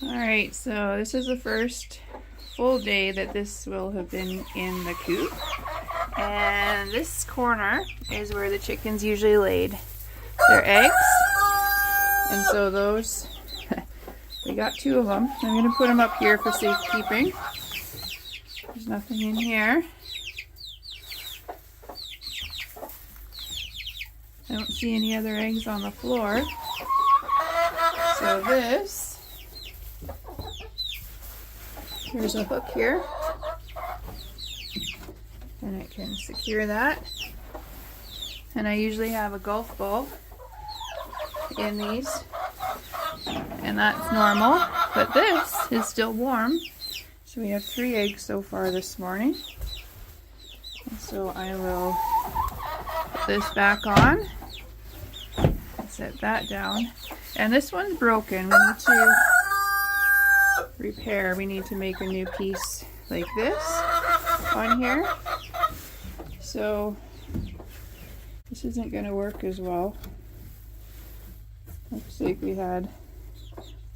Alright, so this is the first full day that this will have been in the coop. And this corner is where the chickens usually laid their eggs. And so those, we got 2 of them. I'm going to put them up here for safekeeping. There's nothing in here. I don't see any other eggs on the floor. So here's a hook here. And I can secure that. And I usually have a golf ball in these. And that's normal. But this is still warm. So we have 3 eggs so far this morning. And so I will put this back on. Set that down. And this one's broken. We need to repair. We need to make a new piece like this on here. So this isn't going to work as well. Looks like we had,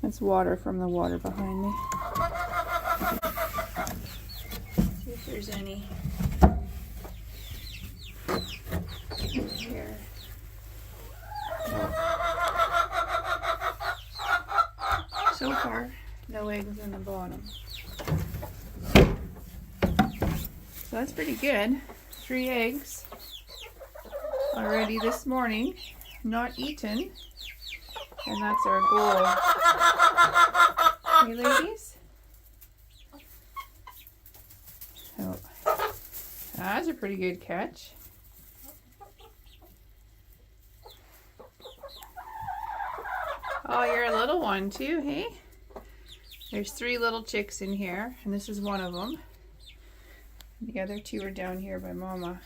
that's water from the water behind me. See if there's any here. So far, no eggs in the bottom. So that's pretty good. 3 eggs already this morning, not eaten, and that's our goal. Hey ladies? Oh, that's a pretty good catch. Oh, you're a little one too, hey? There's 3 little chicks in here, and this is one of them. The other 2 are down here by Mama.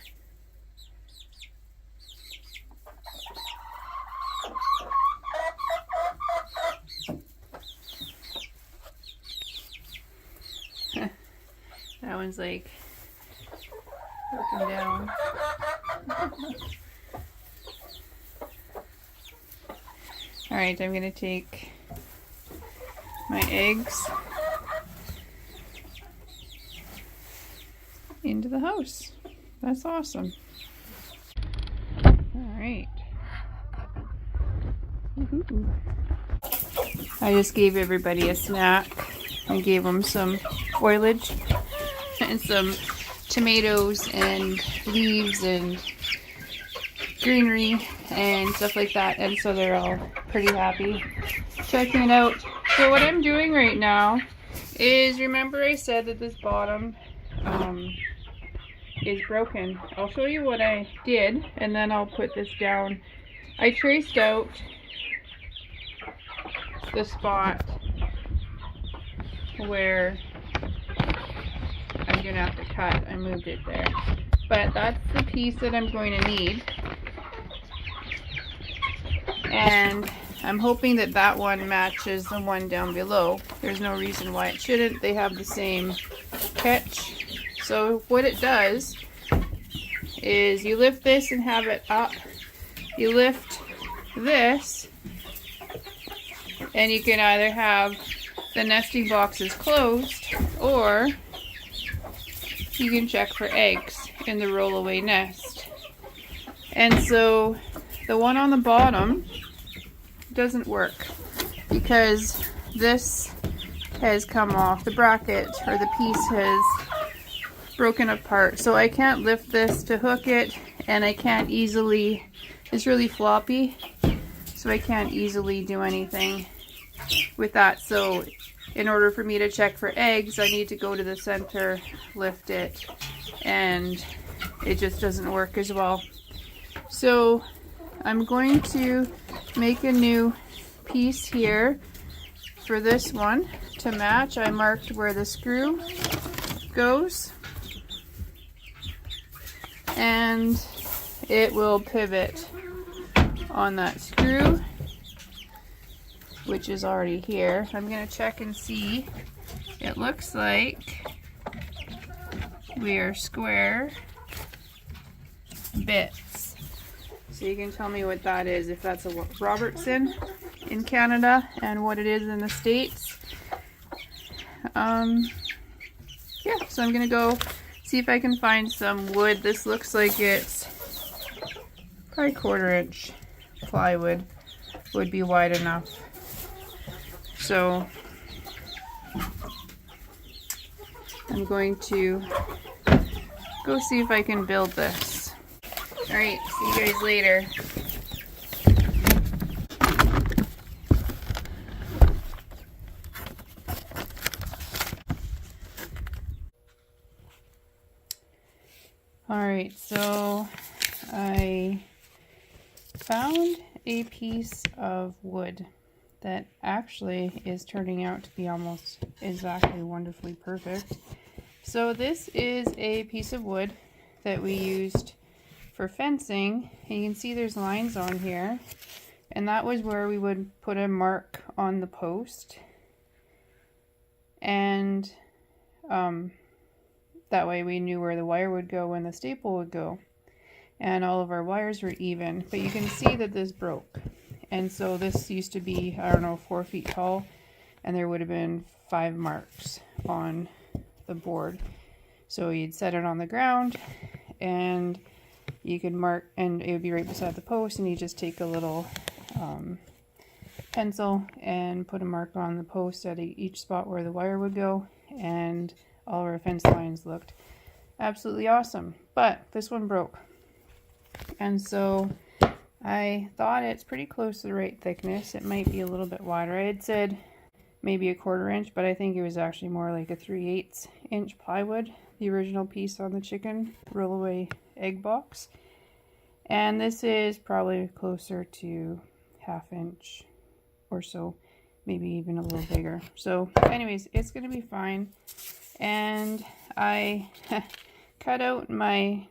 That one's like looking down. Alright, I'm going to take my eggs into the house. That's awesome. Alright. I just gave everybody a snack. I gave them some foliage and some tomatoes and leaves and greenery and stuff like that, and so they're all pretty happy checking it out. So what I'm doing right now is, remember I said that this bottom is broken. I'll show you what I did and then I'll put this down. I traced out the spot where I'm gonna have to cut. I moved it there, but that's the piece that I'm going to need. And I'm hoping that that one matches the one down below. There's no reason why it shouldn't. They have the same catch. So what it does is you lift this and have it up. You lift this and you can either have the nesting boxes closed, or you can check for eggs in the rollaway nest. And so the one on the bottom doesn't work because this has come off, the bracket or the piece has broken apart. So I can't lift this to hook it, and I can't easily, it's really floppy, so I can't easily do anything with that. So in order for me to check for eggs, I need to go to the center, lift it, and it just doesn't work as well. So I'm going to make a new piece here for this one to match. I marked where the screw goes, and it will pivot on that screw, which is already here. I'm going to check and see. It looks like we are square bits. So you can tell me what that is, if that's a Robertson in Canada and what it is in the States. yeah, so I'm gonna go see if I can find some wood. This looks like it's probably 1/4 inch plywood would be wide enough. So I'm going to go see if I can build this. All right, see you guys later. All right, so I found a piece of wood that actually is turning out to be almost exactly wonderfully perfect. So this is a piece of wood that we used for fencing. And you can see there's lines on here, and that was where we would put a mark on the post, and that way we knew where the wire would go and the staple would go, and all of our wires were even. But you can see that this broke, and so this used to be, I don't know, 4 feet tall, and there would have been 5 marks on the board. So you'd set it on the ground, and you could mark, and it would be right beside the post, and you just take a little pencil and put a mark on the post at each spot where the wire would go, and all of our fence lines looked absolutely awesome. But this one broke, and so I thought it's pretty close to the right thickness. It might be a little bit wider. I had said maybe a 1/4 inch, but I think it was actually more like a 3/8 inch plywood, the original piece on the chicken rollaway egg box. And this is probably closer to 1/2 inch or so, maybe even a little bigger. So anyways, it's gonna be fine. And I cut out my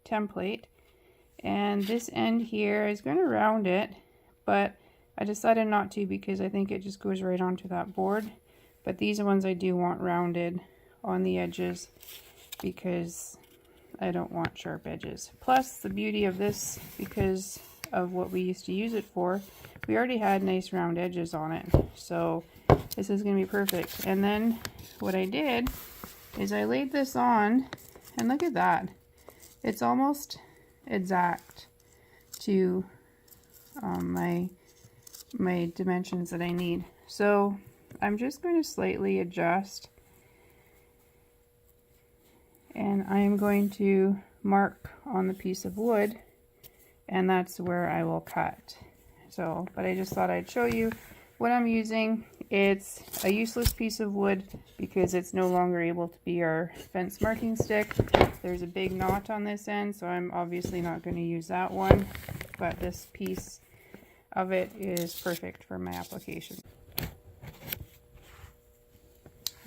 template, and this end here is going to round it, but I decided not to because I think it just goes right onto that board. But these ones I do want rounded on the edges because I don't want sharp edges. Plus, the beauty of this, because of what we used to use it for, we already had nice round edges on it, so this is going to be perfect. And then what I did is I laid this on, and look at that, it's almost exact to my dimensions that I need. So I'm just going to slightly adjust, and I am going to mark on the piece of wood, and that's where I will cut. So, but I just thought I'd show you what I'm using. It's a useless piece of wood because it's no longer able to be our fence marking stick. There's a big knot on this end, so I'm obviously not going to use that one, but this piece of it is perfect for my application.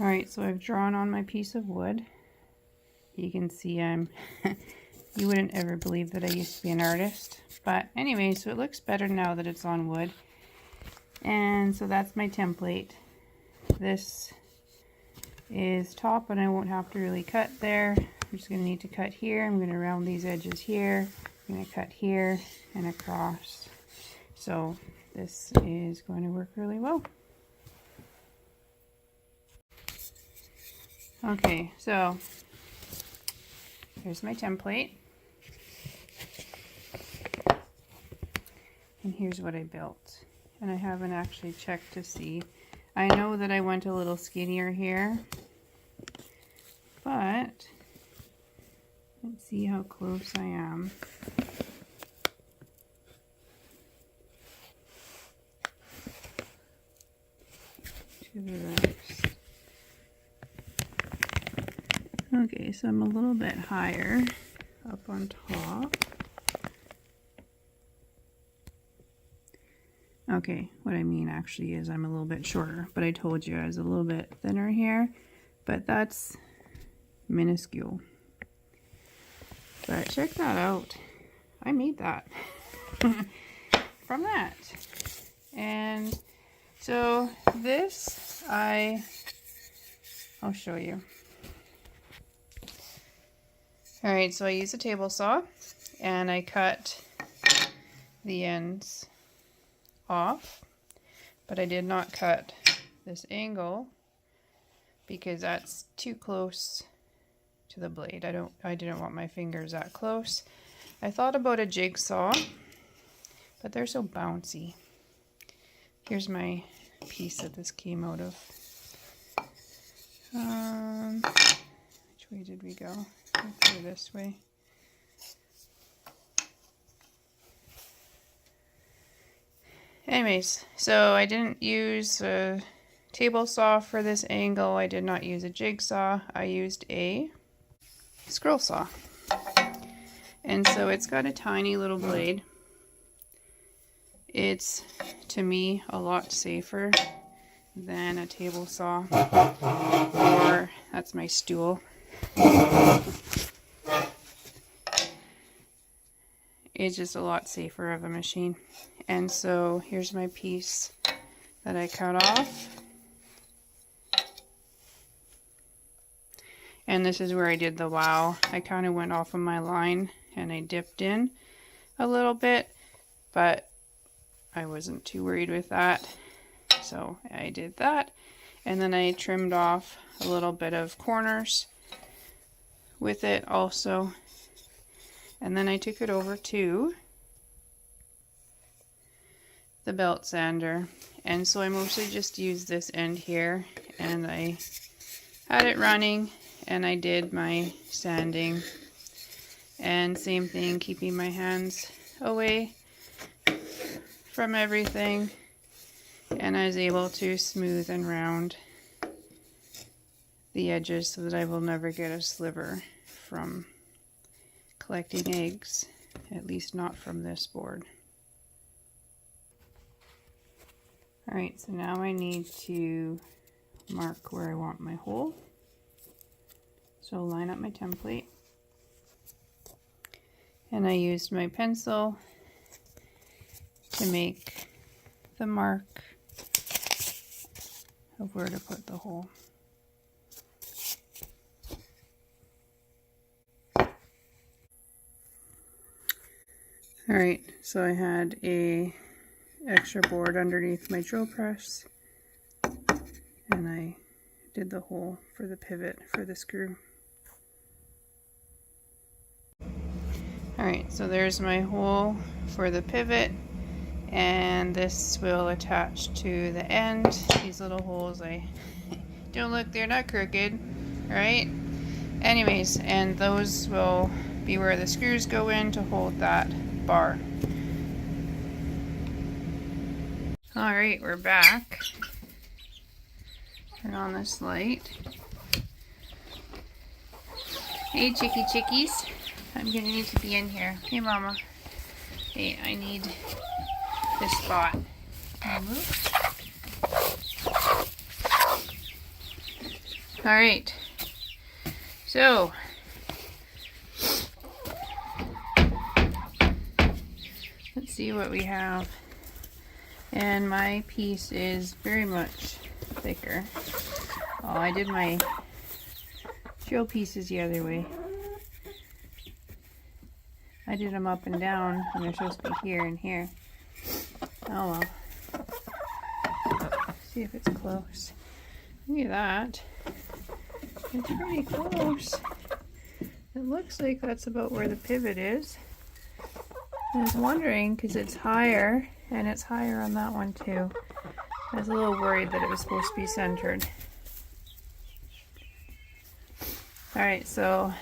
Alright, so I've drawn on my piece of wood. You can see I'm you wouldn't ever believe that I used to be an artist, but anyway, so it looks better now that it's on wood. And so that's my template. This is top, and I won't have to really cut there. I'm just going to need to cut here. I'm going to round these edges here. I'm going to cut here and across. So this is going to work really well. Okay, so here's my template. And here's what I built. And I haven't actually checked to see. I know that I went a little skinnier here, but let's see how close I am. To the rest. Okay, so I'm a little bit higher up on top. Okay, what I mean actually is I'm a little bit shorter, but I told you I was a little bit thinner here, but that's minuscule. But check that out. I made that from that. And so this, I'll show you. All right, so I used a table saw and I cut the ends off, but I did not cut this angle because that's too close to the blade. I didn't want my fingers that close. I thought about a jigsaw, but they're so bouncy. Here's my piece that this came out of. Which way did we go? Let's go this way. Anyways, so I didn't use a table saw for this angle. I did not use a jigsaw. I used a scroll saw. And so it's got a tiny little blade. It's, to me, a lot safer than a table saw. Or, that's my stool. It's just a lot safer of a machine. And so here's my piece that I cut off. And this is where I did the wow. I kind of went off of my line and I dipped in a little bit, but I wasn't too worried with that. So I did that. And then I trimmed off a little bit of corners with it also. And then I took it over to the belt sander. And so I mostly just used this end here, and I had it running and I did my sanding. And same thing, keeping my hands away from everything. And I was able to smooth and round the edges so that I will never get a sliver from collecting eggs, at least not from this board. Alright, so now I need to mark where I want my hole. So line up my template. And I used my pencil to make the mark of where to put the hole. Alright, so I had a extra board underneath my drill press, and I did the hole for the pivot for the screw. Alright, so there's my hole for the pivot, and this will attach to the end. These little holes, don't look, they're not crooked, right? Anyways, and those will be where the screws go in to hold that bar. Alright, we're back. Turn on this light. Hey chickies, I'm gonna need to be in here. Hey mama. Hey, I need this spot. Alright, so let's see what we have. And my piece is very much thicker. Oh, I did my drill pieces the other way. I did them up and down, and they're supposed to be here and here. Oh well. See if it's close. Look at that. It's pretty close. It looks like that's about where the pivot is. I was wondering, because it's higher, and it's higher on that one too. I was a little worried that it was supposed to be centered. Alright, so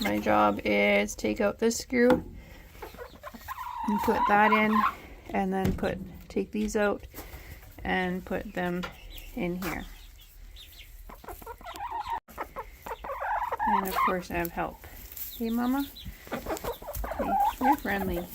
my job is take out this screw and put that in, and then take these out and put them in here. And of course I have help. Hey mama? Hey, you're friendly.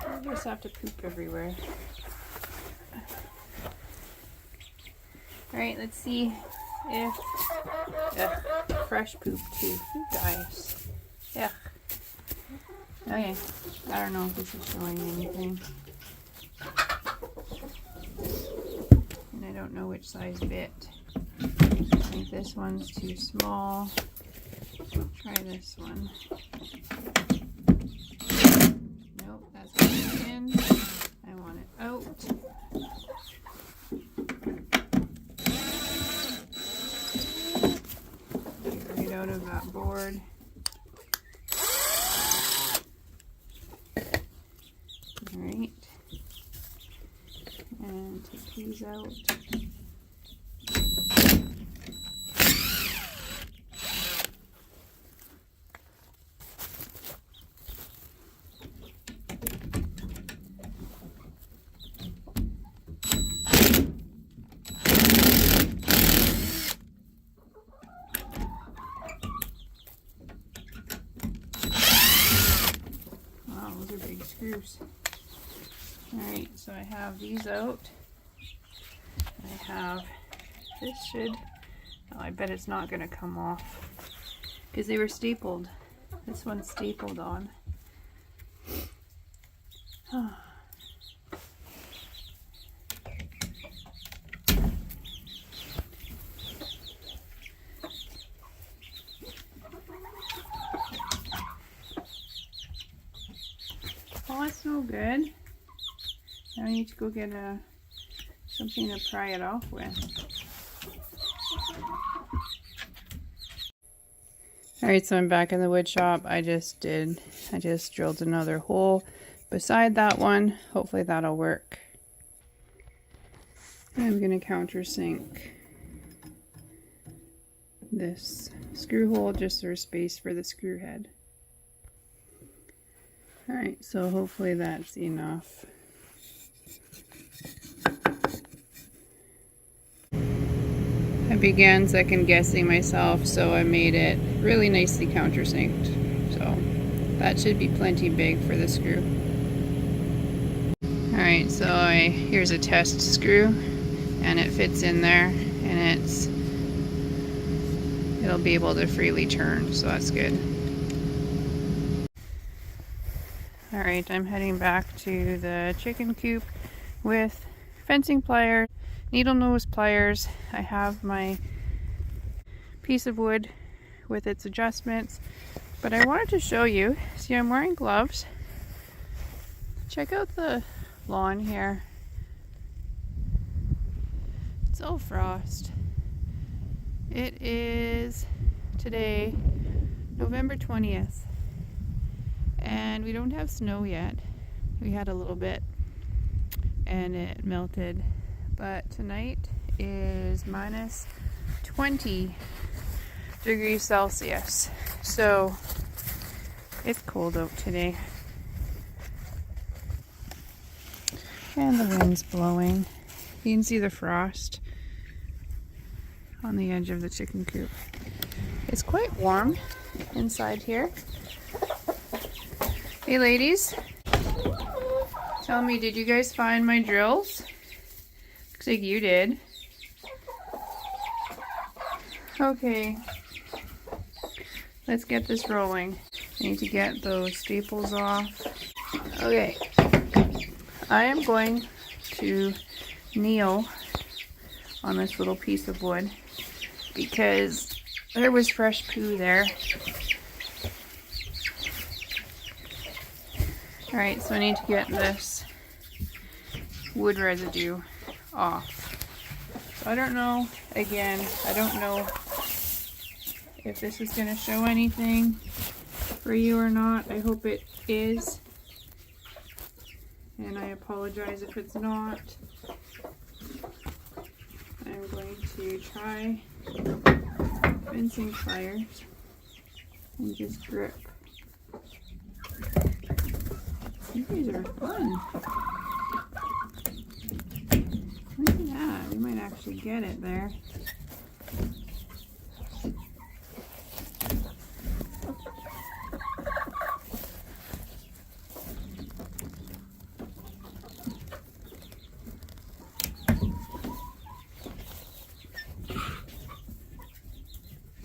I just have to poop everywhere. Alright, let's see if fresh poop too. You guys. Yeah. Okay. I don't know if this is showing anything. And I don't know which size bit. think this one's too small. Try this one. Nope, that's going in. I want it out. Get right out of that board. Alright. And take these out. Wow, those are big screws. Alright, so I have these out. I have, this should, oh, I bet it's not going to come off because they were stapled. This one's stapled on. Oh. Well, that's no good. Now I need to go get something to pry it off with. Alright, so I'm back in the wood shop. I just drilled another hole beside that one. Hopefully that'll work. I'm going to countersink this screw hole just so there's space for the screw head. Alright, so hopefully that's enough. I began second guessing myself, so I made it really nicely countersinked. So that should be plenty big for the screw. Alright, so here's a test screw, and it fits in there, and it'll be able to freely turn, so that's good. Alright, I'm heading back to the chicken coop with fencing pliers, needle nose pliers. I have my piece of wood with its adjustments, but I wanted to show you. See, I'm wearing gloves. Check out the lawn here. It's all frost. It is today, November 20th. And we don't have snow yet. We had a little bit and it melted. But tonight is minus 20 degrees Celsius. So it's cold out today. And the wind's blowing. You can see the frost on the edge of the chicken coop. It's quite warm inside here. Hey ladies, tell me, did you guys find my drills? Looks like you did. Okay, let's get this rolling. I need to get those staples off. Okay, I am going to kneel on this little piece of wood because there was fresh poo there. Alright, so I need to get this wood residue off. So I don't know, again, I don't know if this is going to show anything for you or not. I hope it is. And I apologize if it's not. I'm going to try fencing pliers and just grip. These are fun. Look at that. We might actually get it there.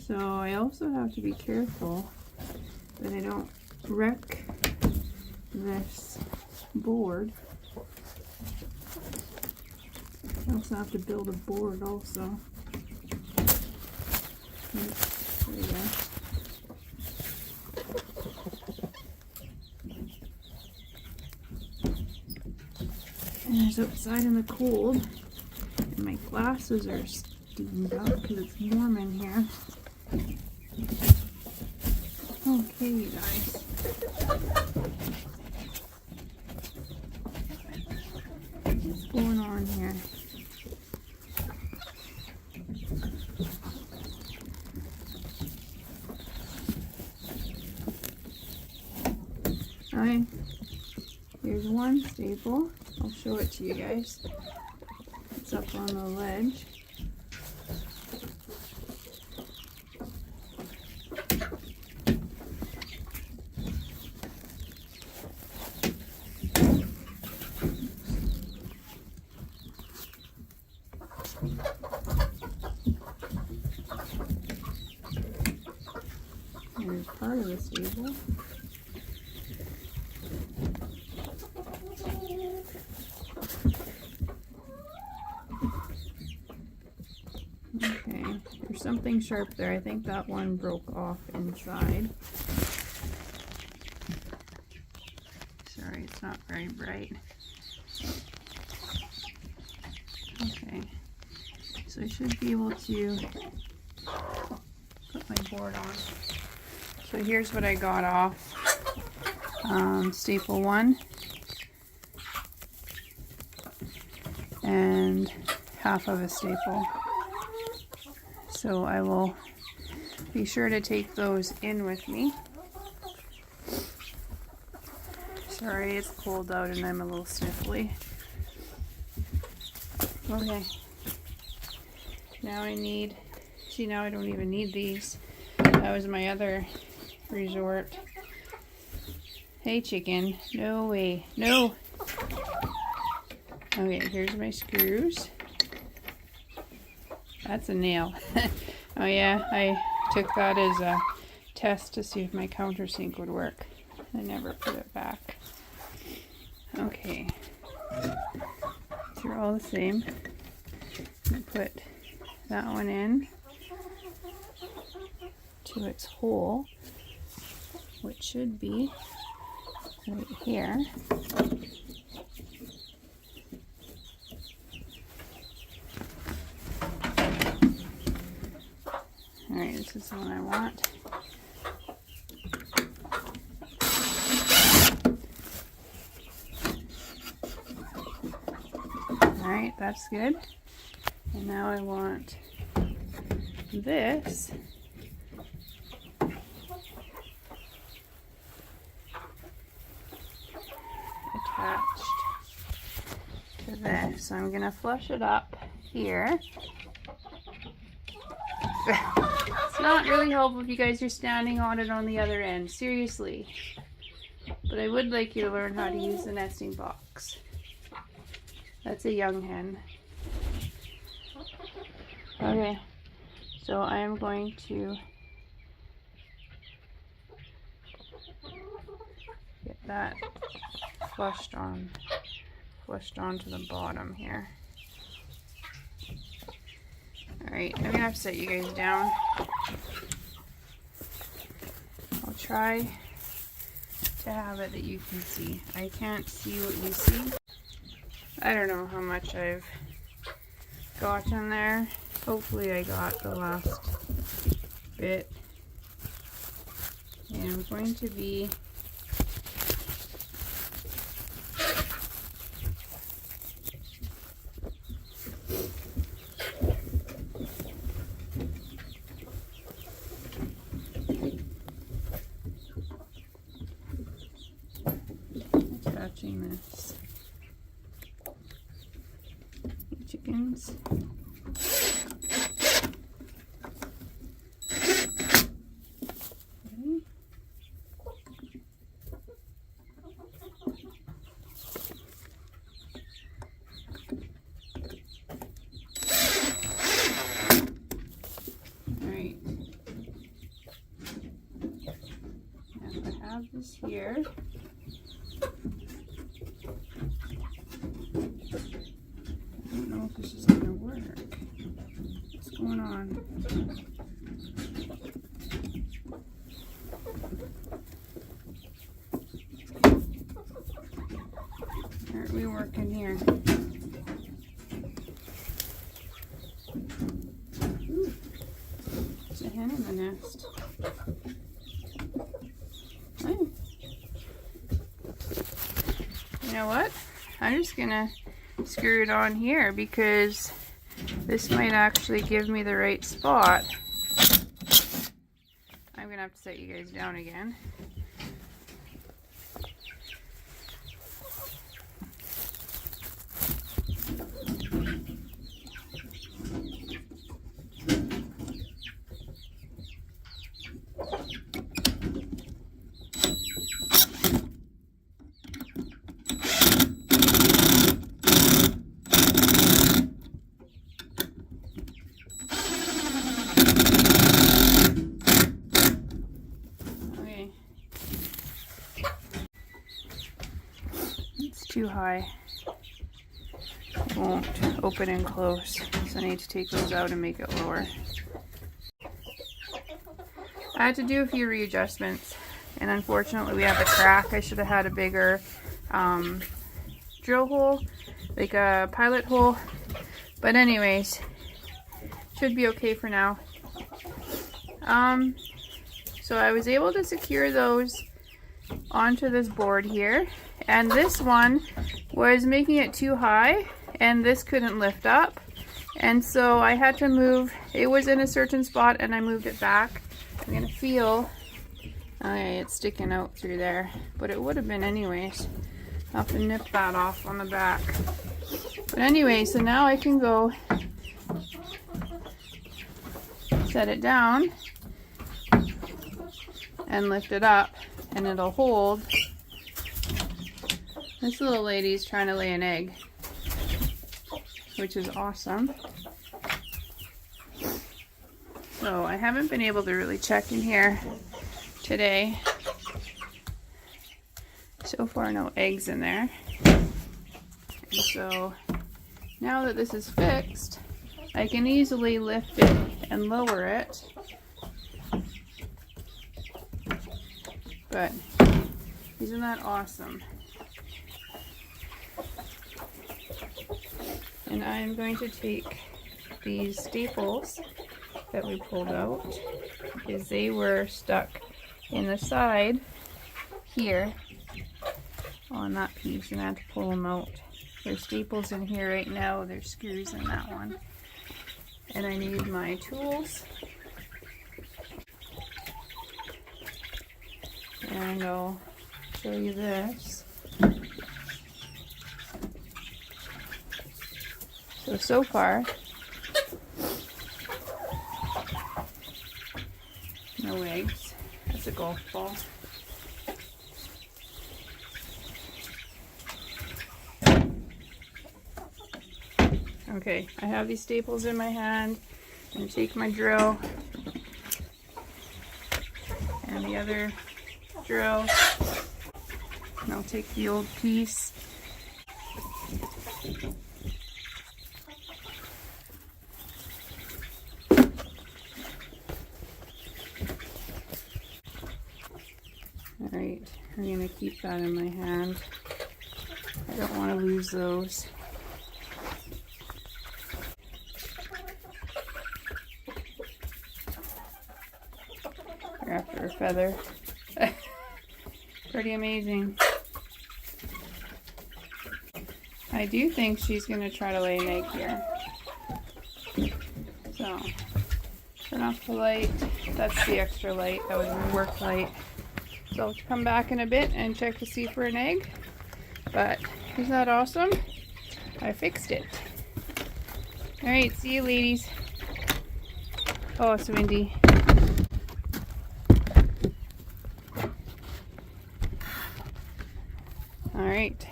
So I also have to be careful that I don't wreck this board. I also have to build a board also. Oops, there we go. And it's outside in the cold, and my glasses are steamed up because it's warm in here. Okay, you guys. What's going on here? Alright, here's one staple. I'll show it to you guys. It's up on the ledge. There's part of the stable. Okay, there's something sharp there. I think that one broke off inside. Sorry, it's not very bright. Okay, so I should be able to put my board on. So here's what I got off staple 1 and half of a staple. So I will be sure to take those in with me. Sorry, it's cold out and I'm a little sniffly. Okay. Now I need, see, now I don't even need these. That was my other resort. Hey chicken, no way, no. Okay, here's my screws. That's a nail. Oh yeah, I took that as a test to see if my countersink would work. I never put it back. Okay, they're all the same. I put that one in to its hole, which should be right here. Alright, this is the one I want. Alright, that's good. And now I want this attached to this. So I'm going to flush it up here. It's not really helpful if you guys are standing on it on the other end, seriously. But I would like you to learn how to use the nesting box. That's a young hen. Okay, so I am going to get that flushed onto the bottom here. Alright, I'm gonna have to set you guys down. I'll try to have it that you can see. I can't see what you see. I don't know how much I've got in there. Hopefully I got the last bit. And I'm going to be attaching this. Chickens. This here. I don't know if this is going to work. What's going on? Aren't we working here? Ooh, there's a hen in the nest. Oh. You know what? I'm just gonna screw it on here because this might actually give me the right spot. I'm gonna have to set you guys down again. Too high. It won't open and close, so I need to take those out and make it lower. I had to do a few readjustments, and unfortunately we have a crack. I should have had a bigger drill hole, like a pilot hole, but anyways, should be okay for now. So I was able to secure those onto this board here. And this one was making it too high, and this couldn't lift up. And so I had to move. It was in a certain spot, and I moved it back. I'm gonna feel, okay, it's sticking out through there, but it would have been anyways. I'll have to nip that off on the back. But anyway, so now I can go set it down and lift it up, and it'll hold. This little lady's trying to lay an egg, which is awesome. So I haven't been able to really check in here today. So far, no eggs in there. And so now that this is fixed, I can easily lift it and lower it. But isn't that awesome? And I'm going to take these staples that we pulled out because they were stuck in the side here on that piece, and I had to pull them out. There's staples in here right now, there's screws in that one. And I need my tools. And I'll show you this. So far, no eggs. That's a golf ball. Okay, I have these staples in my hand. I'm going to take my drill and the other drill, and I'll take the old piece. Alright, I'm going to keep that in my hand. I don't want to lose those. They're after a feather. Pretty amazing. I do think she's going to try to lay an egg here. So, turn off the light. That's the extra light. That was my work light. So I'll come back in a bit and check to see for an egg. But isn't that awesome? I fixed it. Alright, see you ladies. Oh, it's windy. Alright.